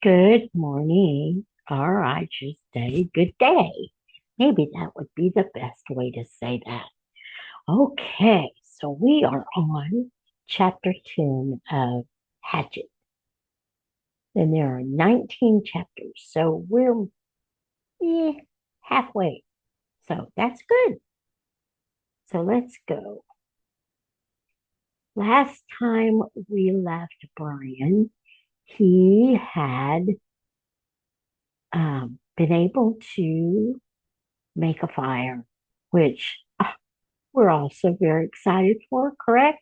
Good morning, or I should say good day. Maybe that would be the best way to say that. Okay, so we are on chapter 10 of Hatchet. And there are 19 chapters, so we're eh, halfway. So that's good. So let's go. Last time we left Brian, he had been able to make a fire, which we're also very excited for, correct?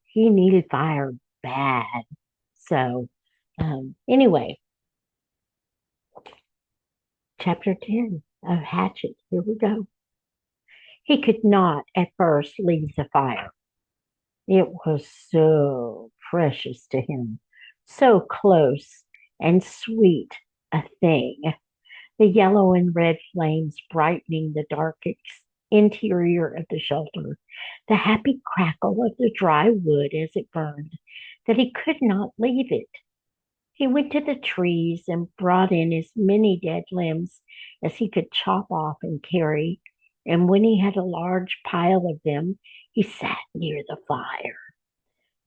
He needed fire bad. So, anyway, chapter 10 of Hatchet. Here we go. He could not at first leave the fire. It was so precious to him, so close and sweet a thing. The yellow and red flames brightening the dark interior of the shelter, the happy crackle of the dry wood as it burned, that he could not leave it. He went to the trees and brought in as many dead limbs as he could chop off and carry, and when he had a large pile of them, he sat near the fire.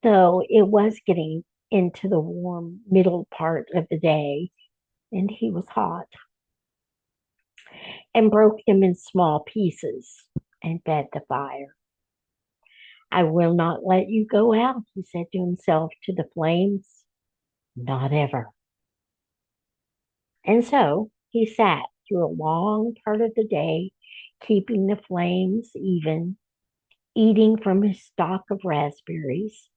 Though it was getting into the warm middle part of the day, and he was hot, and broke them in small pieces and fed the fire. I will not let you go out, he said to himself to the flames. Not ever. And so he sat through a long part of the day, keeping the flames even, eating from his stock of raspberries,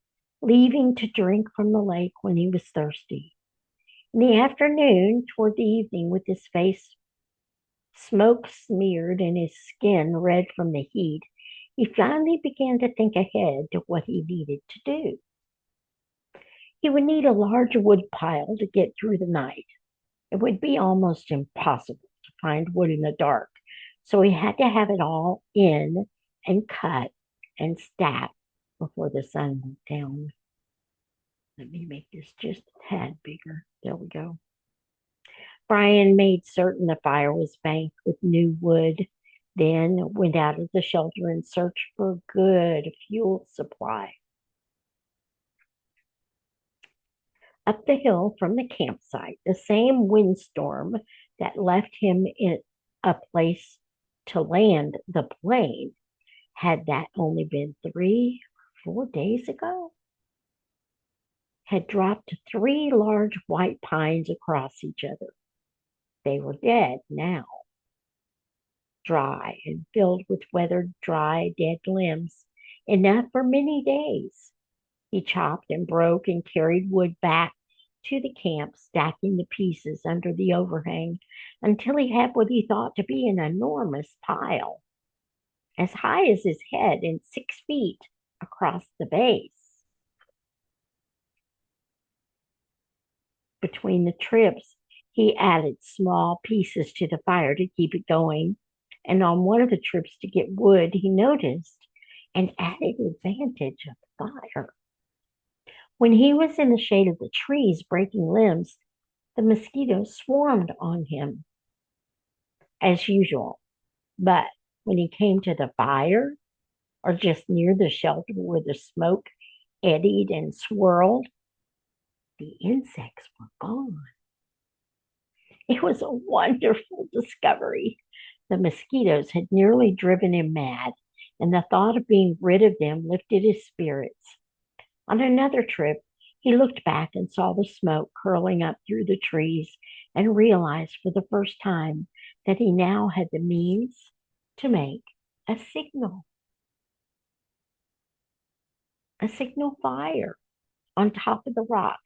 leaving to drink from the lake when he was thirsty. In the afternoon, toward the evening, with his face smoke smeared and his skin red from the heat, he finally began to think ahead to what he needed to do. He would need a large wood pile to get through the night. It would be almost impossible to find wood in the dark, so he had to have it all in and cut and stacked before the sun went down. Let me make this just a tad bigger. There we go. Brian made certain the fire was banked with new wood, then went out of the shelter and searched for a good fuel supply. Up the hill from the campsite, the same windstorm that left him in a place to land the plane, had that only been 3 or 4 days ago, had dropped three large white pines across each other. They were dead now, dry and filled with weathered, dry, dead limbs, enough for many days. He chopped and broke and carried wood back to the camp, stacking the pieces under the overhang until he had what he thought to be an enormous pile, as high as his head and 6 feet across the base. Between the trips, he added small pieces to the fire to keep it going, and on one of the trips to get wood, he noticed an added advantage of the fire. When he was in the shade of the trees breaking limbs, the mosquitoes swarmed on him as usual. But when he came to the fire, or just near the shelter where the smoke eddied and swirled, the insects were gone. It was a wonderful discovery. The mosquitoes had nearly driven him mad, and the thought of being rid of them lifted his spirits. On another trip, he looked back and saw the smoke curling up through the trees and realized for the first time that he now had the means to make a signal, a signal fire on top of the rock,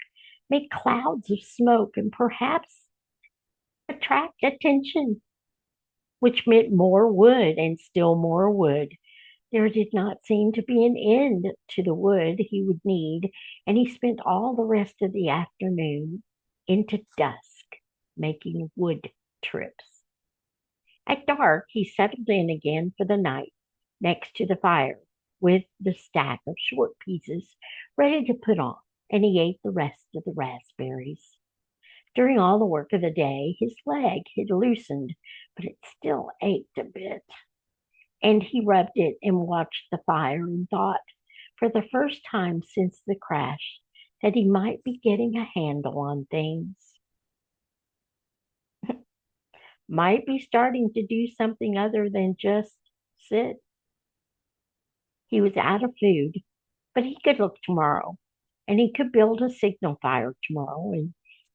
make clouds of smoke, and perhaps attract attention, which meant more wood and still more wood. There did not seem to be an end to the wood he would need, and he spent all the rest of the afternoon into dusk making wood trips. At dark, he settled in again for the night next to the fire with the stack of short pieces ready to put on, and he ate the rest of the raspberries. During all the work of the day, his leg had loosened, but it still ached a bit. And he rubbed it and watched the fire and thought, for the first time since the crash, that he might be getting a handle on things. Might be starting to do something other than just sit. He was out of food, but he could look tomorrow, and he could build a signal fire tomorrow and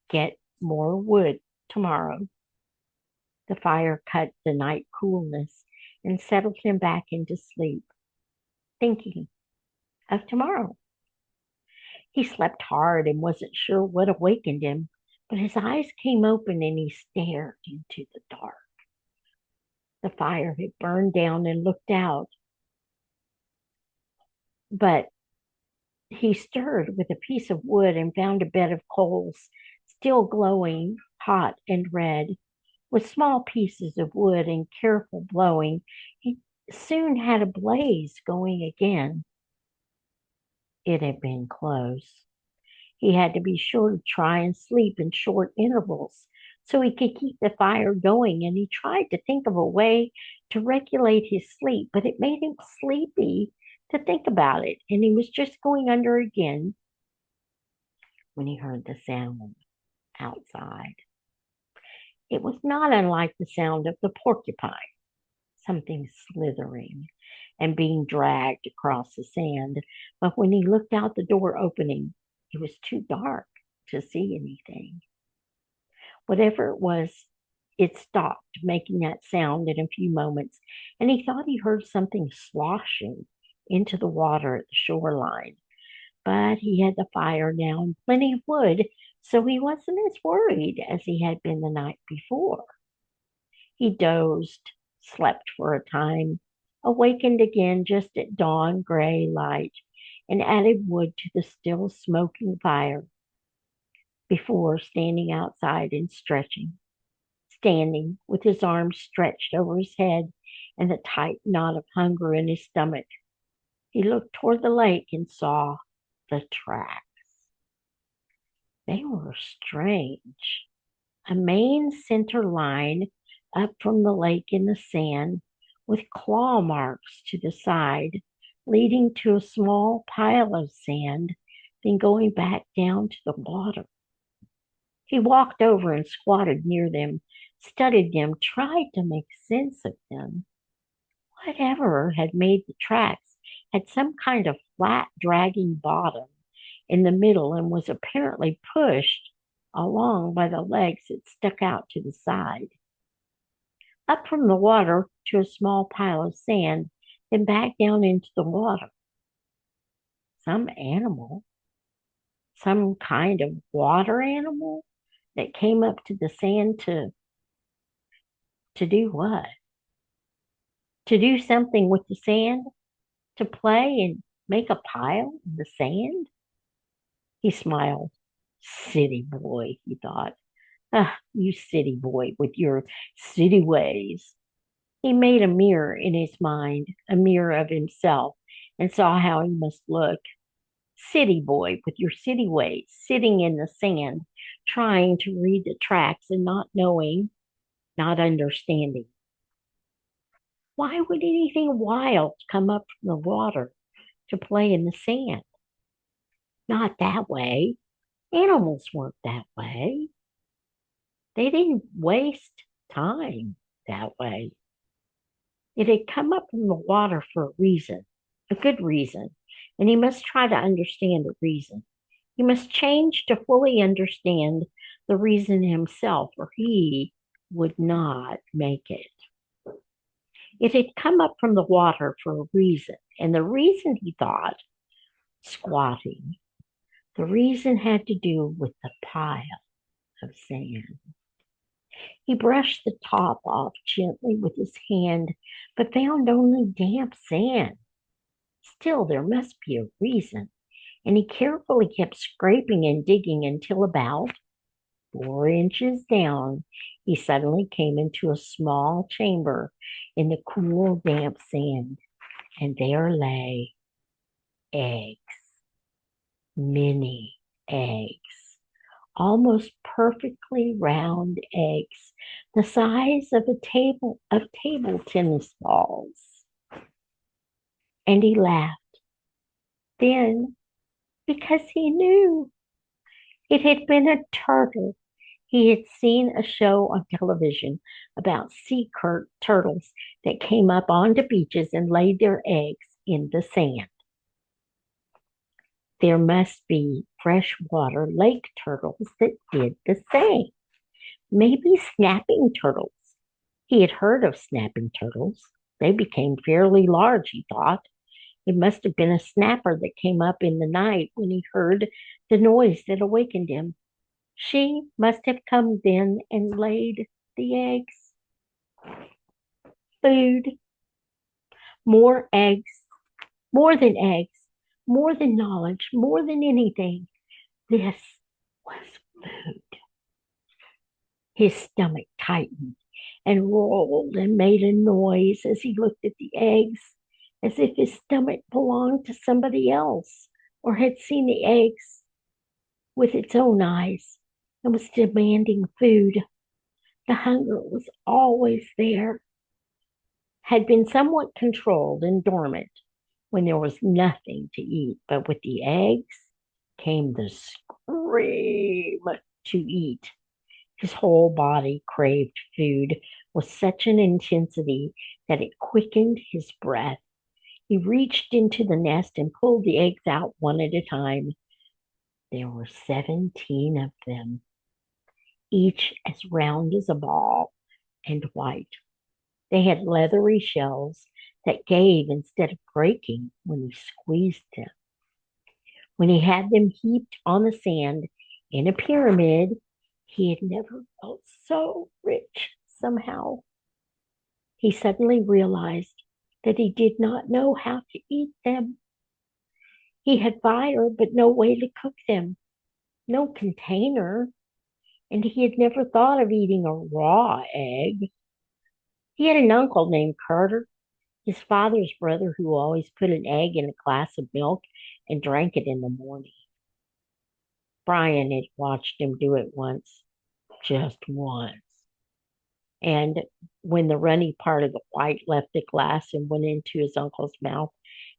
get more wood tomorrow. The fire cut the night coolness and settled him back into sleep, thinking of tomorrow. He slept hard and wasn't sure what awakened him, but his eyes came open and he stared into the dark. The fire had burned down and looked out, but he stirred with a piece of wood and found a bed of coals, still glowing, hot and red. With small pieces of wood and careful blowing, he soon had a blaze going again. It had been close. He had to be sure to try and sleep in short intervals so he could keep the fire going, and he tried to think of a way to regulate his sleep, but it made him sleepy to think about it, and he was just going under again when he heard the sound outside. It was not unlike the sound of the porcupine, something slithering and being dragged across the sand. But when he looked out the door opening, it was too dark to see anything. Whatever it was, it stopped making that sound in a few moments, and he thought he heard something sloshing into the water at the shoreline. But he had the fire now and plenty of wood, so he wasn't as worried as he had been the night before. He dozed, slept for a time, awakened again just at dawn gray light, and added wood to the still smoking fire before standing outside and stretching. Standing with his arms stretched over his head and the tight knot of hunger in his stomach, he looked toward the lake and saw the tracks. They were strange. A main center line up from the lake in the sand with claw marks to the side, leading to a small pile of sand, then going back down to the water. He walked over and squatted near them, studied them, tried to make sense of them. Whatever had made the tracks had some kind of flat, dragging bottom in the middle and was apparently pushed along by the legs that stuck out to the side. Up from the water to a small pile of sand, then back down into the water. Some animal, some kind of water animal that came up to the sand to do what? To do something with the sand? To play and make a pile in the sand? He smiled. City boy, he thought. Ah, you city boy with your city ways. He made a mirror in his mind, a mirror of himself, and saw how he must look. City boy with your city ways, sitting in the sand, trying to read the tracks and not knowing, not understanding. Why would anything wild come up from the water to play in the sand? Not that way. Animals weren't that way. They didn't waste time that way. It had come up from the water for a reason, a good reason, and he must try to understand the reason. He must change to fully understand the reason himself, or he would not make it. It had come up from the water for a reason, and the reason, he thought, squatting, the reason had to do with the pile of sand. He brushed the top off gently with his hand, but found only damp sand. Still, there must be a reason, and he carefully kept scraping and digging until about 4 inches down, he suddenly came into a small chamber in the cool, damp sand, and there lay eggs, many eggs, almost perfectly round eggs, the size of table tennis balls. And he laughed. Then, because he knew it had been a turtle. He had seen a show on television about turtles that came up onto beaches and laid their eggs in the sand. There must be freshwater lake turtles that did the same. Maybe snapping turtles. He had heard of snapping turtles. They became fairly large, he thought. It must have been a snapper that came up in the night when he heard the noise that awakened him. She must have come then and laid the eggs. Food, more eggs, more than knowledge, more than anything. This was food. His stomach tightened and rolled and made a noise as he looked at the eggs, as if his stomach belonged to somebody else or had seen the eggs with its own eyes and was demanding food. The hunger was always there, had been somewhat controlled and dormant when there was nothing to eat, but with the eggs came the scream to eat. His whole body craved food with such an intensity that it quickened his breath. He reached into the nest and pulled the eggs out one at a time. There were 17 of them, each as round as a ball and white. They had leathery shells that gave instead of breaking when he squeezed them. When he had them heaped on the sand in a pyramid, he had never felt so rich somehow. He suddenly realized that he did not know how to eat them. He had fire, but no way to cook them, no container, and he had never thought of eating a raw egg. He had an uncle named Carter, his father's brother, who always put an egg in a glass of milk and drank it in the morning. Brian had watched him do it once, just once. And when the runny part of the white left the glass and went into his uncle's mouth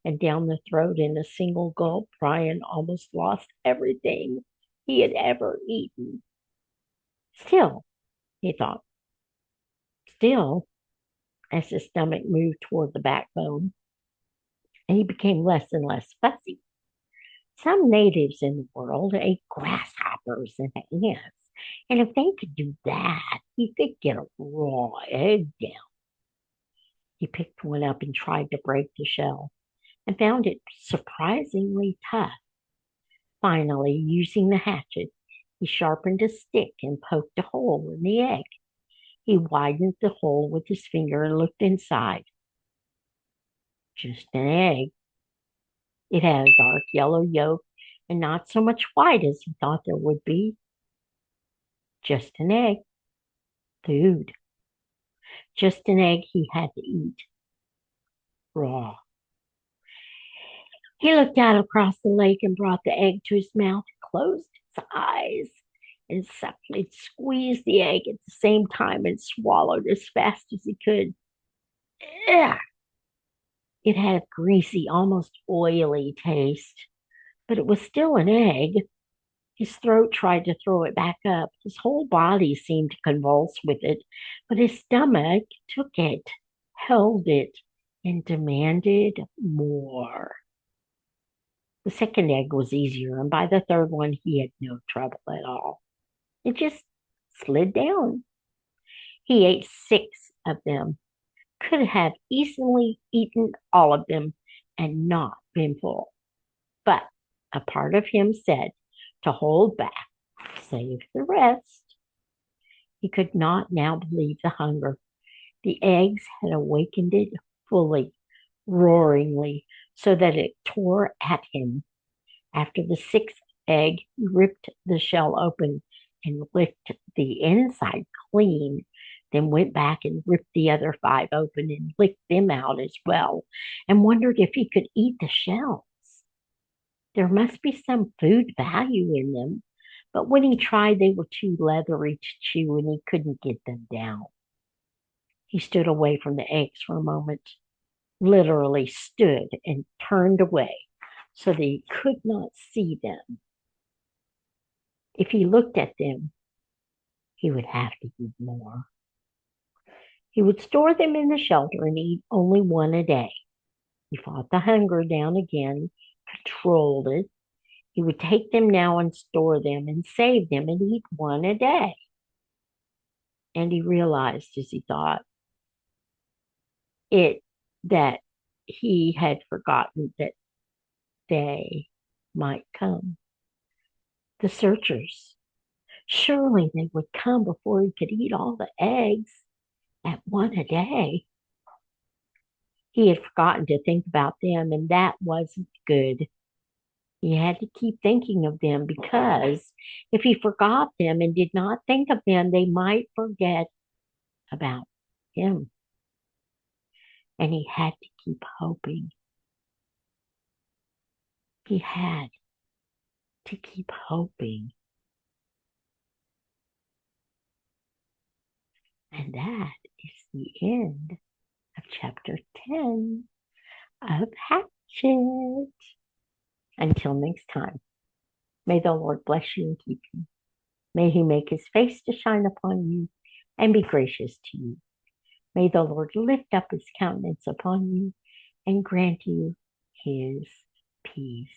and down the throat in a single gulp, Brian almost lost everything he had ever eaten. Still, he thought, still, as his stomach moved toward the backbone, and he became less and less fussy. Some natives in the world ate grasshoppers and ants, and if they could do that, he could get a raw egg down. He picked one up and tried to break the shell and found it surprisingly tough. Finally, using the hatchet, he sharpened a stick and poked a hole in the egg. He widened the hole with his finger and looked inside. Just an egg. It had a dark yellow yolk and not so much white as he thought there would be. Just an egg. Food. Just an egg he had to eat. Raw. He looked out across the lake and brought the egg to his mouth, closed his eyes, and softly squeezed the egg at the same time and swallowed as fast as he could. Ugh. It had a greasy, almost oily taste, but it was still an egg. His throat tried to throw it back up. His whole body seemed to convulse with it, but his stomach took it, held it, and demanded more. The second egg was easier, and by the third one, he had no trouble at all. It just slid down. He ate 6 of them, could have easily eaten all of them and not been full. But a part of him said to hold back, save the rest. He could not now believe the hunger. The eggs had awakened it fully, roaringly, so that it tore at him. After the 6th egg, he ripped the shell open and licked the inside clean, then went back and ripped the other 5 open and licked them out as well, and wondered if he could eat the shells. There must be some food value in them, But when he tried, they were too leathery to chew and he couldn't get them down. He stood away from the eggs for a moment, literally stood and turned away so that he could not see them. If he looked at them, he would have to eat more. He would store them in the shelter and eat only one a day. He fought the hunger down again, controlled it. He would take them now and store them and save them and eat one a day. And he realized as he thought it that he had forgotten that they might come. The searchers. Surely they would come before he could eat all the eggs at one a day. He had forgotten to think about them, and that wasn't good. He had to keep thinking of them because if he forgot them and did not think of them, they might forget about him. And he had to keep hoping. He had to keep hoping. And that is the end of chapter 10 of Hatchet. Until next time, may the Lord bless you and keep you. May he make his face to shine upon you and be gracious to you. May the Lord lift up his countenance upon you and grant you his peace.